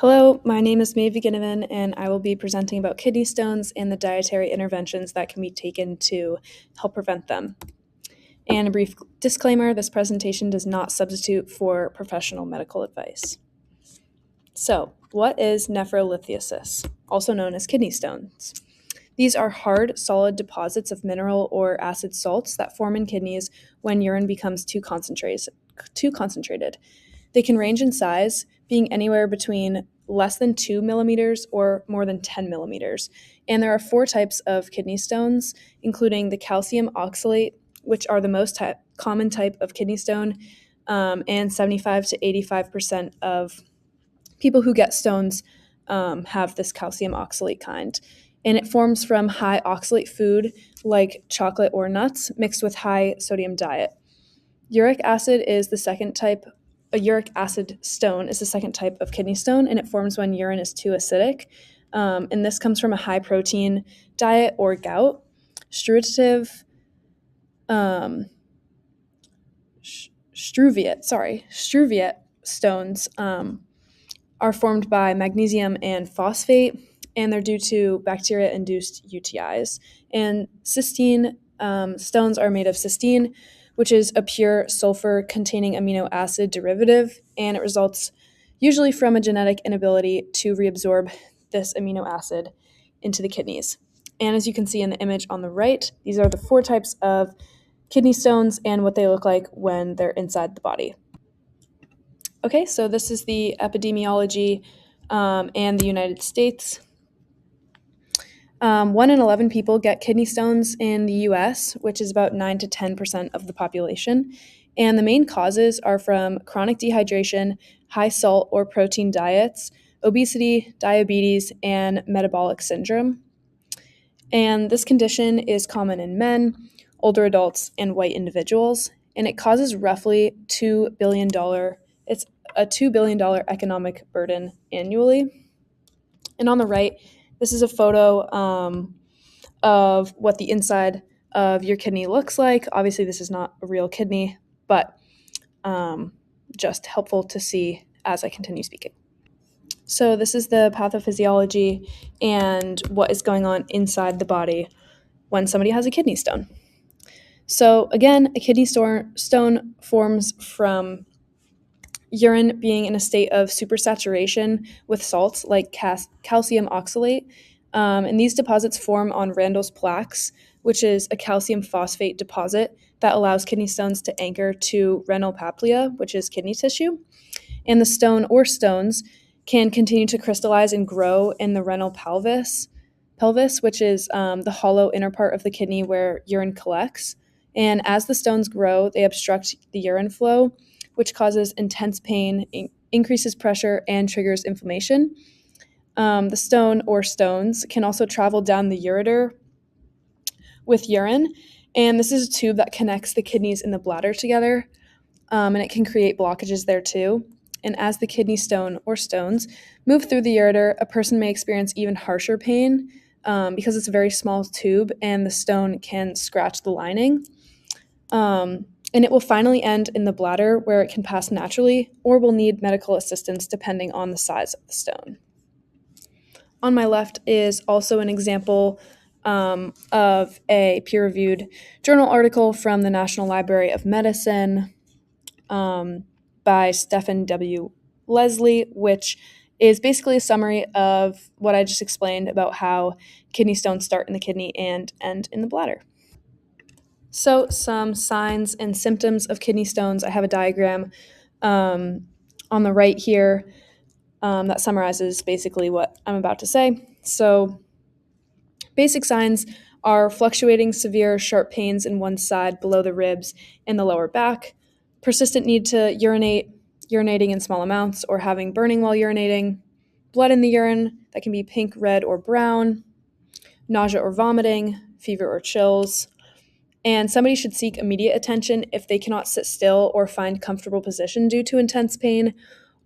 Hello, my name is Maeve Ginnivan, and I will be presenting about kidney stones and the dietary interventions that can be taken to help prevent them. And a brief disclaimer, this presentation does not substitute for professional medical advice. So, what is nephrolithiasis, also known as kidney stones? These are hard, solid deposits of mineral or acid salts that form in kidneys when urine becomes too concentrated. They can range in size, being anywhere between less than 2 millimeters or more than 10 millimeters. And there are four types of kidney stones, including the calcium oxalate, which are the most common type of kidney stone, and 75 to 85% of people who get stones have this calcium oxalate kind. And it forms from high oxalate food like chocolate or nuts mixed with high sodium diet. Uric acid is the second type. A uric acid stone is the second type of kidney stone, and it forms when urine is too acidic. And this comes from a high protein diet or gout. Struviate stones are formed by magnesium and phosphate, and they're due to bacteria-induced UTIs. And cystine stones are made of cysteine, which is a pure sulfur-containing amino acid derivative, and it results usually from a genetic inability to reabsorb this amino acid into the kidneys. And as you can see in the image on the right, these are the four types of kidney stones and what they look like when they're inside the body. Okay, so this is the epidemiology and the United States. 1 in 11 people get kidney stones in the US, which is about 9 to 10% of the population. And the main causes are from chronic dehydration, high salt or protein diets, obesity, diabetes, and metabolic syndrome. And this condition is common in men, older adults, and white individuals. And it causes roughly $2 billion. It's a $2 billion economic burden annually. And on the right, this is a photo of what the inside of your kidney looks like. Obviously, this is not a real kidney, but just helpful to see as I continue speaking. So this is the pathophysiology and what is going on inside the body when somebody has a kidney stone. So again, a kidney stone forms from urine being in a state of supersaturation with salts like calcium oxalate. And these deposits form on Randall's plaques, which is a calcium phosphate deposit that allows kidney stones to anchor to renal papilla, which is kidney tissue. And the stone or stones can continue to crystallize and grow in the renal pelvis, which is the hollow inner part of the kidney where urine collects. And as the stones grow, they obstruct the urine flow, which causes intense pain, increases pressure, and triggers inflammation. The stone or stones can also travel down the ureter with urine, and this is a tube that connects the kidneys and the bladder together, and it can create blockages there too. And as the kidney stone or stones move through the ureter, a person may experience even harsher pain because it's a very small tube and the stone can scratch the lining. And it will finally end in the bladder where it can pass naturally or will need medical assistance depending on the size of the stone. On my left is also an example of a peer-reviewed journal article from the National Library of Medicine by Stephen W. Leslie, which is basically a summary of what I just explained about how kidney stones start in the kidney and end in the bladder. So some signs and symptoms of kidney stones. I have a diagram on the right here that summarizes basically what I'm about to say. So basic signs are fluctuating severe sharp pains in one side below the ribs and the lower back, persistent need to urinate, urinating in small amounts or having burning while urinating, blood in the urine that can be pink, red, or brown, nausea or vomiting, fever or chills. And somebody should seek immediate attention if they cannot sit still or find comfortable position due to intense pain,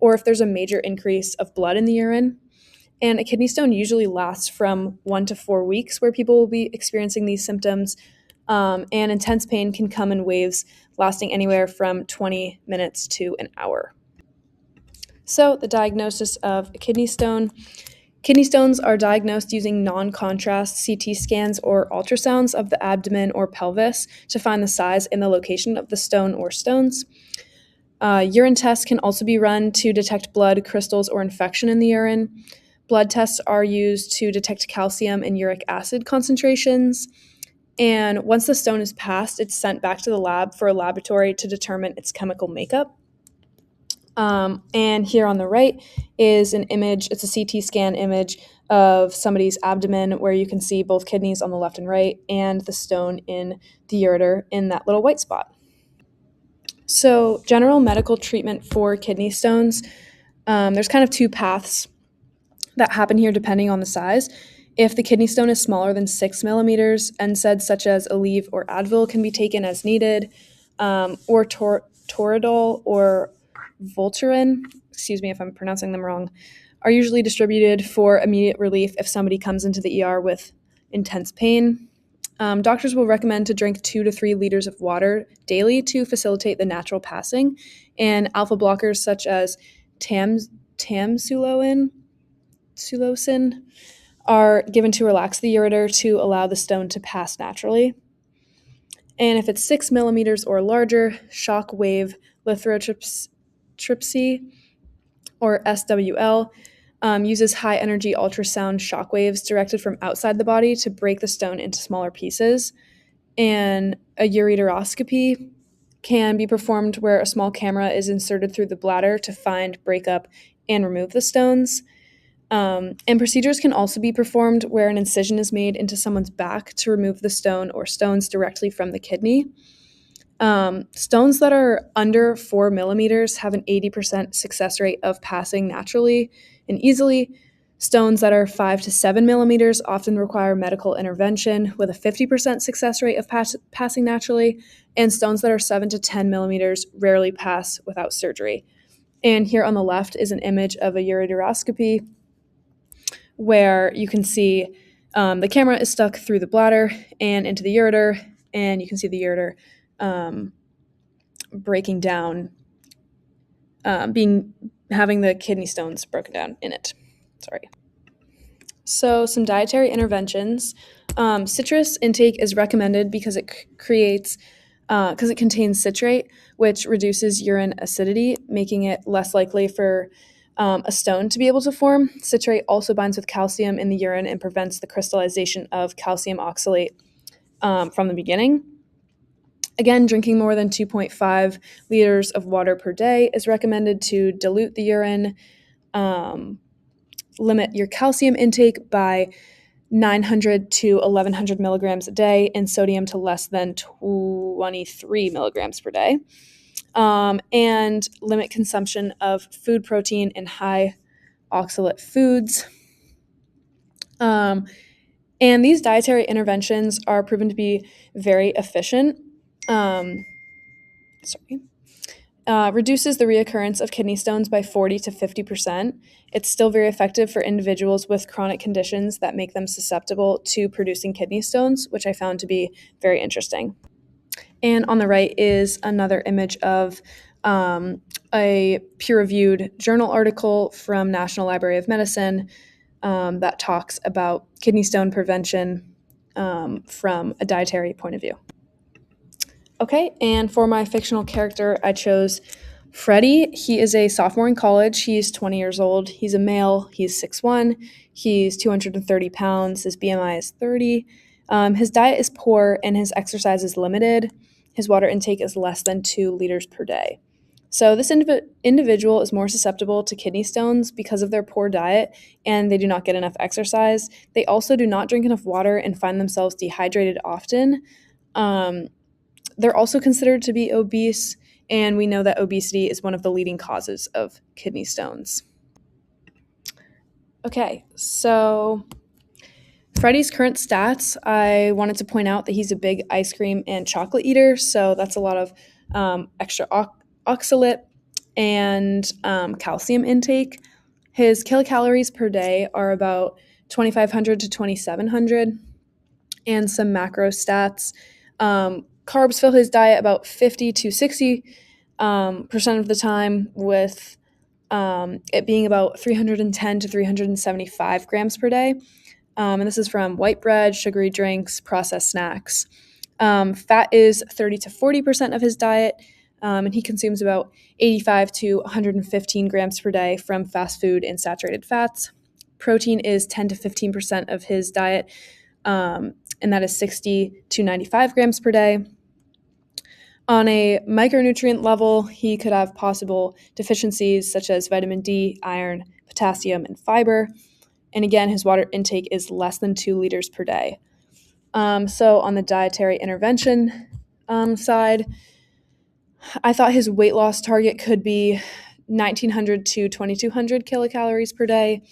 or if there's a major increase of blood in the urine. And a kidney stone usually lasts from 1 to 4 weeks where people will be experiencing these symptoms. And intense pain can come in waves lasting anywhere from 20 minutes to an hour. So, the diagnosis of a kidney stone. Kidney stones are diagnosed using non-contrast CT scans or ultrasounds of the abdomen or pelvis to find the size and the location of the stone or stones. Urine tests can also be run to detect blood, crystals, or infection in the urine. Blood tests are used to detect calcium and uric acid concentrations. And once the stone is passed, it's sent back to the lab for a laboratory to determine its chemical makeup. And here on the right is an image, it's a CT scan image of somebody's abdomen where you can see both kidneys on the left and right and the stone in the ureter in that little white spot. So, general medical treatment for kidney stones, there's kind of two paths that happen here depending on the size. If the kidney stone is smaller than 6 millimeters, NSAIDs such as Aleve or Advil can be taken as needed, or Toradol or Voltaren, excuse me if I'm pronouncing them wrong, are usually distributed for immediate relief if somebody comes into the ER with intense pain. Doctors will recommend to drink 2 to 3 liters of water daily to facilitate the natural passing, and alpha blockers such as tamsulosin are given to relax the ureter to allow the stone to pass naturally. And if it's 6 millimeters or larger, shock wave lithotripsy, or SWL, uses high energy ultrasound shock waves directed from outside the body to break the stone into smaller pieces. And a ureteroscopy can be performed where a small camera is inserted through the bladder to find, break up, and remove the stones. And procedures can also be performed where an incision is made into someone's back to remove the stone or stones directly from the kidney. Stones that are under 4 millimeters have an 80% success rate of passing naturally and easily. Stones that are 5 to 7 millimeters often require medical intervention with a 50% success rate of passing naturally, and stones that are 7 to 10 millimeters rarely pass without surgery. And here on the left is an image of a ureteroscopy where you can see the camera is stuck through the bladder and into the ureter, and you can see the ureter breaking down, having the kidney stones broken down in it. Sorry. So some dietary interventions. Citrus intake is recommended because it contains citrate, which reduces urine acidity, making it less likely for a stone to be able to form. Citrate also binds with calcium in the urine and prevents the crystallization of calcium oxalate from the beginning. Again, drinking more than 2.5 liters of water per day is recommended to dilute the urine. Limit your calcium intake by 900 to 1100 milligrams a day and sodium to less than 23 milligrams per day. And limit consumption of food protein and high oxalate foods. And these dietary interventions are proven to be very efficient. Reduces the reoccurrence of kidney stones by 40 to 50%. It's still very effective for individuals with chronic conditions that make them susceptible to producing kidney stones, which I found to be very interesting. And on the right is another image of a peer-reviewed journal article from National Library of Medicine that talks about kidney stone prevention from a dietary point of view. Okay, and for my fictional character, I chose Freddie. He is a sophomore in college. He's 20 years old. He's a male. He's 6'1". He's 230 pounds. His BMI is 30. His diet is poor and his exercise is limited. His water intake is less than 2 liters per day. So this individual is more susceptible to kidney stones because of their poor diet and they do not get enough exercise. They also do not drink enough water and find themselves dehydrated often. They're also considered to be obese, and we know that obesity is one of the leading causes of kidney stones. Okay, so Freddie's current stats, I wanted to point out that he's a big ice cream and chocolate eater, so that's a lot of extra oxalate and calcium intake. His kilocalories per day are about 2,500 to 2,700, and some macro stats. Carbs fill his diet about 50 to 60% of the time, with it being about 310 to 375 grams per day. And this is from white bread, sugary drinks, processed snacks. Fat is 30 to 40% of his diet, and he consumes about 85 to 115 grams per day from fast food and saturated fats. Protein is 10 to 15% of his diet, and that is 60 to 95 grams per day. On a micronutrient level, he could have possible deficiencies such as vitamin D, iron, potassium, and fiber. And again, his water intake is less than 2 liters per day. So on the dietary intervention side, I thought his weight loss target could be 1,900 to 2,200 kilocalories per day.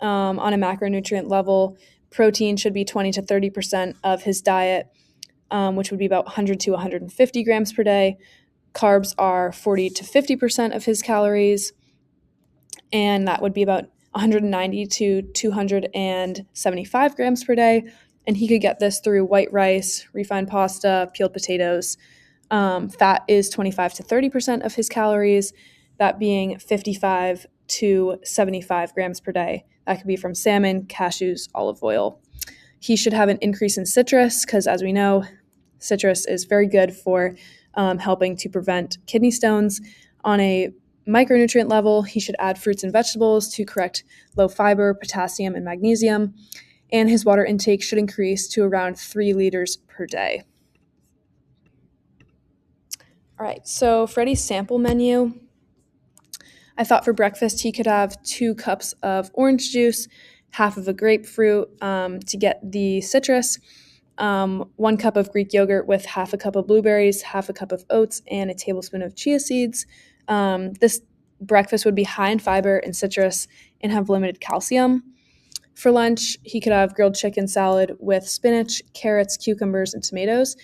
On a macronutrient level, protein should be 20 to 30% of his diet, which would be about 100 to 150 grams per day. Carbs are 40 to 50% of his calories, and that would be about 190 to 275 grams per day. And he could get this through white rice, refined pasta, peeled potatoes. Fat is 25 to 30% of his calories, that being 55 to 75 grams per day. That could be from salmon, cashews, olive oil. He should have an increase in citrus because, as we know, citrus is very good for helping to prevent kidney stones. On a micronutrient level, he should add fruits and vegetables to correct low fiber, potassium, and magnesium. And his water intake should increase to around 3 liters per day. All right, so Freddie's sample menu, I thought for breakfast he could have 2 cups of orange juice, half of a grapefruit to get the citrus, 1 cup of Greek yogurt with half a cup of blueberries, half a cup of oats, and a tablespoon of chia seeds. This breakfast would be high in fiber and citrus and have limited calcium. For lunch, he could have grilled chicken salad with spinach, carrots, cucumbers, and tomatoes,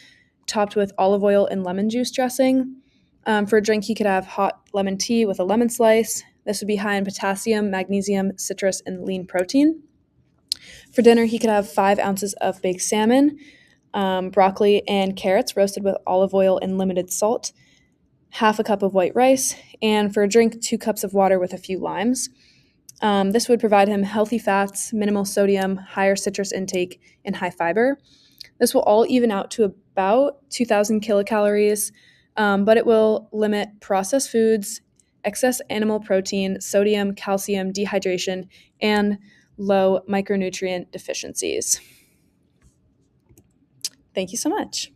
topped with olive oil and lemon juice dressing. For a drink, he could have hot lemon tea with a lemon slice. This would be high in potassium, magnesium, citrus, and lean protein. For dinner, he could have 5 ounces of baked salmon, broccoli, and carrots roasted with olive oil and limited salt, half a cup of white rice, and for a drink, 2 cups of water with a few limes. This would provide him healthy fats, minimal sodium, higher citrus intake, and high fiber. This will all even out to about 2,000 kilocalories, but it will limit processed foods, excess animal protein, sodium, calcium, dehydration, and low micronutrient deficiencies. Thank you so much.